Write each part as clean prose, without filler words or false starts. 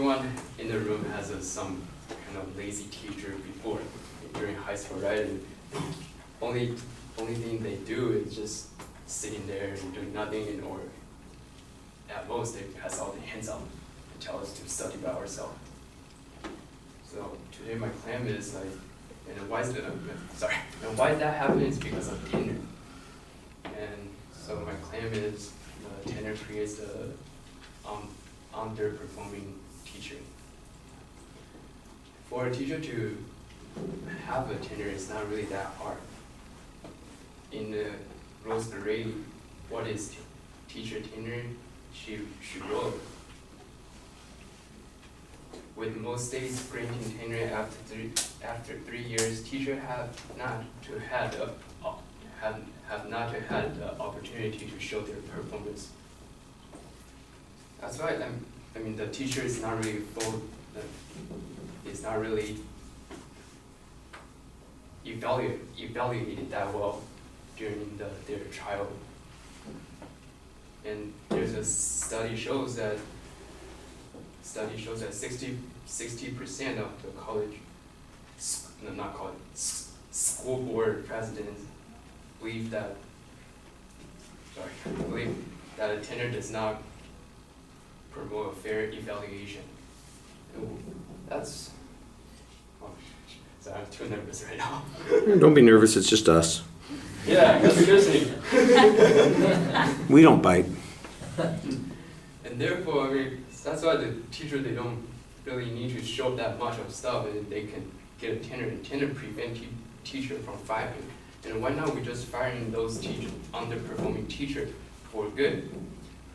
everyone in the room has some kind of lazy teacher before during high school, right? And only thing they do is just sitting there and doing nothing, or at most they pass all the hands out and tell us to study by ourselves. So today my claim is like, and why is and why that happens is because of tenure. And so my claim is tenure creates the underperforming teacher. For a teacher to have a tenure is not really that hard. In the Rose Grade, what is teacher tenure? She wrote, with most states granting tenure after 3 years, teachers have not had the opportunity to show their performance. That's why I mean the teacher is not really evaluated that well during their trial. And there's a study shows that 60% of the school board presidents believe that a tenure does not promote a fair evaluation. So I'm too nervous right now. Don't be nervous, it's just us. Yeah, that's a good thing. We don't bite. And therefore, I mean, that's why the teacher, they don't really need to show that much of stuff, and they can get a tenure. And tenure prevent teacher from firing. And why not we just firing those underperforming teachers for good?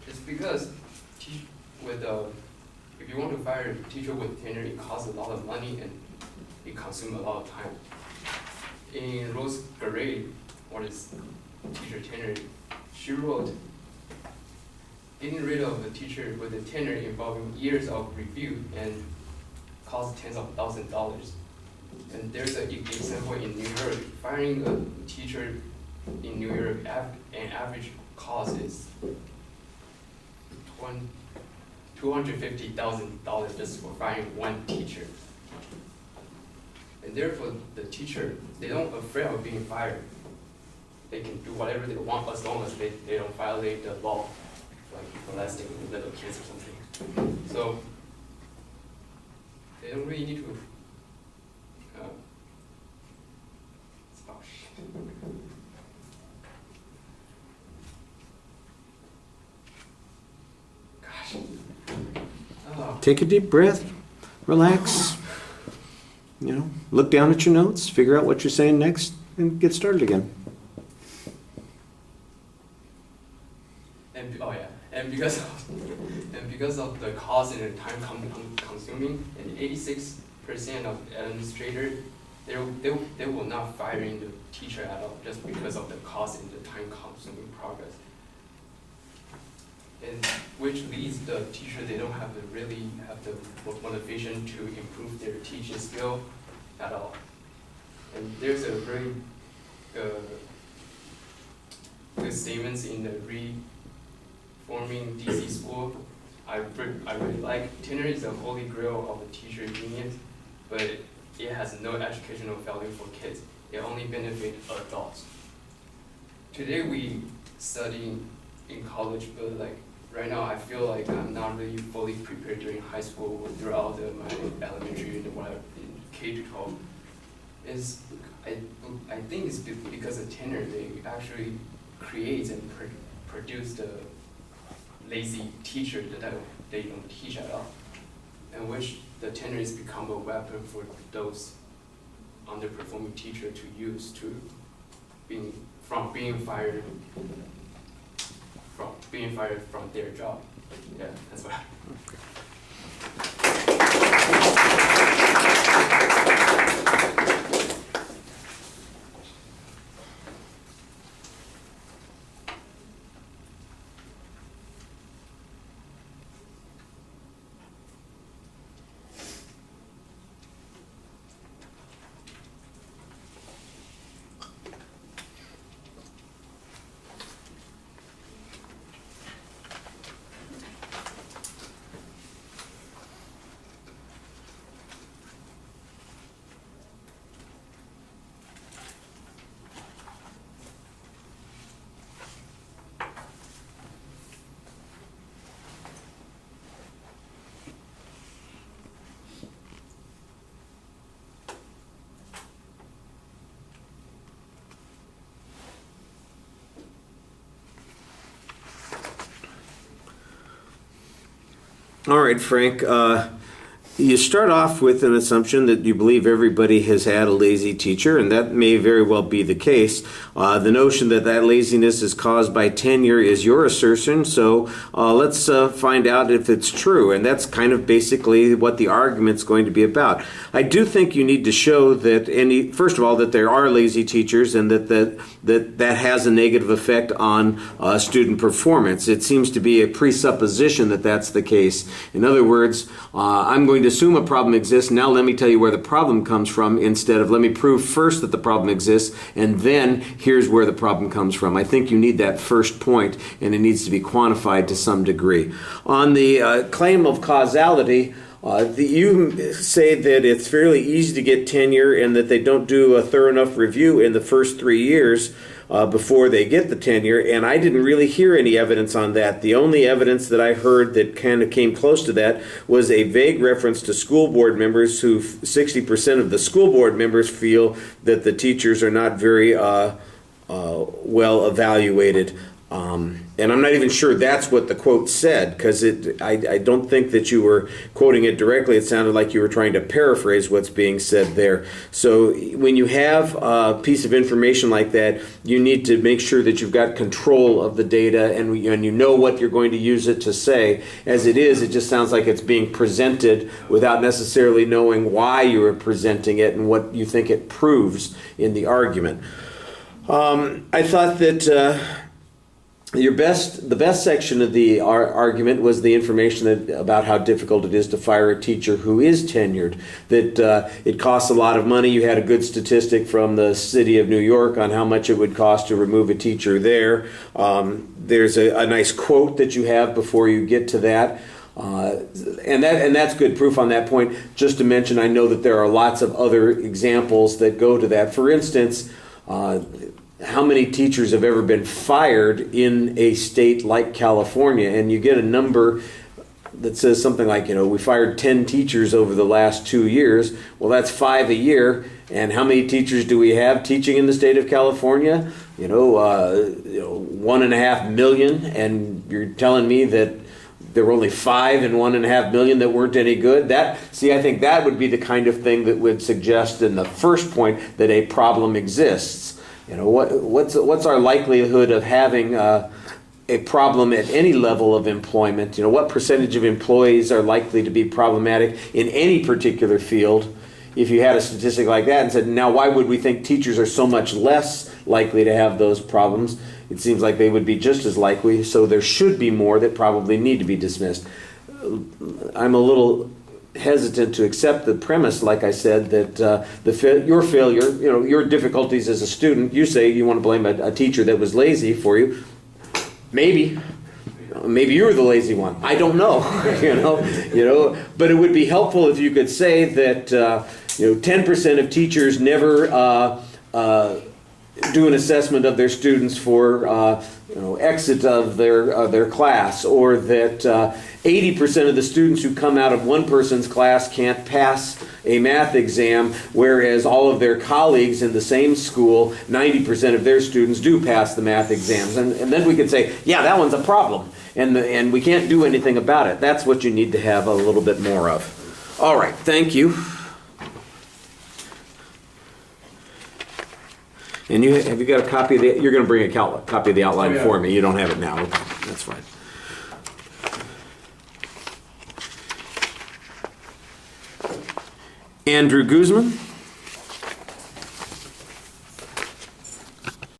It's because if you want to fire a teacher with tenure, it costs a lot of money and it consumes a lot of time. In Rose Grade, what is teacher tenure? She wrote, getting rid of a teacher with a tenure involving years of review and costs tens of thousands of dollars. And there's an example in New York. Firing a teacher in New York, an average cost is $250,000 just for firing one teacher. And therefore, the teacher, they don't afraid of being fired. They can do whatever they want as long as they don't violate the law, like molesting little kids or something. So they don't really need to. Gosh. Oh. Take a deep breath, relax, look down at your notes, figure out what you're saying next, and get started again. And because of the cost and the time consuming, and 86% of administrators, they will not firing the teacher at all just because of the cost and the time consuming progress. And which leads the teacher, they don't really have the motivation to improve their teaching skill at all. And there's a very good statements in the Reforming DC School. I really like, tenure is the holy grail of the teacher genius, but it has no educational value for kids. It only benefits adults. Today we study in college, but right now I feel like I'm not really fully prepared during high school or throughout my elementary and whatever, in K-12. I think it's because of tenure, they actually create and produce the lazy teacher that they don't teach at all, and which the tenure has become a weapon for those underperforming teachers to use being fired from their job. Yeah, that's what. All right, Frank. You start off with an assumption that you believe everybody has had a lazy teacher, and that may very well be the case. The notion that that laziness is caused by tenure is your assertion, so let's find out if it's true, and that's kind of basically what the argument's going to be about. I do think you need to show that first of all, that there are lazy teachers and that has a negative effect on student performance. It seems to be a presupposition that that's the case. In other words, I'm going to assume a problem exists. Now let me tell you where the problem comes from instead of let me prove first that the problem exists and then here's where the problem comes from. I think you need that first point and it needs to be quantified to some degree. On the claim of causality, you say that it's fairly easy to get tenure and that they don't do a thorough enough review in the first 3 years before they get the tenure, and I didn't really hear any evidence on that. The only evidence that I heard that kind of came close to that was a vague reference to school board members who 60% of the school board members feel that the teachers are not very well evaluated. And I'm not even sure that's what the quote said, because I don't think that you were quoting it directly. It sounded like you were trying to paraphrase what's being said there. So when you have a piece of information like that, you need to make sure that you've got control of the data and you know what you're going to use it to say. As it is, it just sounds like it's being presented without necessarily knowing why you are presenting it and what you think it proves in the argument. I thought that the best section of the argument was the information about how difficult it is to fire a teacher who is tenured, that it costs a lot of money. You had a good statistic from the city of New York on how much it would cost to remove a teacher there. There's a nice quote that you have before you get to that. And that's good proof on that point. Just to mention, I know that there are lots of other examples that go to that. For instance, how many teachers have ever been fired in a state like California? And you get a number that says something like, we fired 10 teachers over the last 2 years. Well, that's 5 a year. And how many teachers do we have teaching in the state of California? 1.5 million. And you're telling me that there were only 5 in 1.5 million that weren't any good? I think that would be the kind of thing that would suggest in the first point that a problem exists. What's our likelihood of having a problem at any level of employment? What percentage of employees are likely to be problematic in any particular field? If you had a statistic like that and said, now why would we think teachers are so much less likely to have those problems? It seems like they would be just as likely, so there should be more that probably need to be dismissed. I'm a little hesitant to accept the premise, like I said, that your failure, your difficulties as a student, you say you want to blame a teacher that was lazy for you. Maybe you were the lazy one. I don't know, but it would be helpful if you could say that 10% of teachers never do an assessment of their students for exit of their class, or that 80% of the students who come out of one person's class can't pass a math exam, whereas all of their colleagues in the same school, 90% of their students do pass the math exams. And then we could say, yeah, that one's a problem, and we can't do anything about it. That's what you need to have a little bit more of. All right, thank you. And have you got a copy of the? You're going to bring a copy of the outline for me. You don't have it now. Okay, that's fine. Andrew Guzman.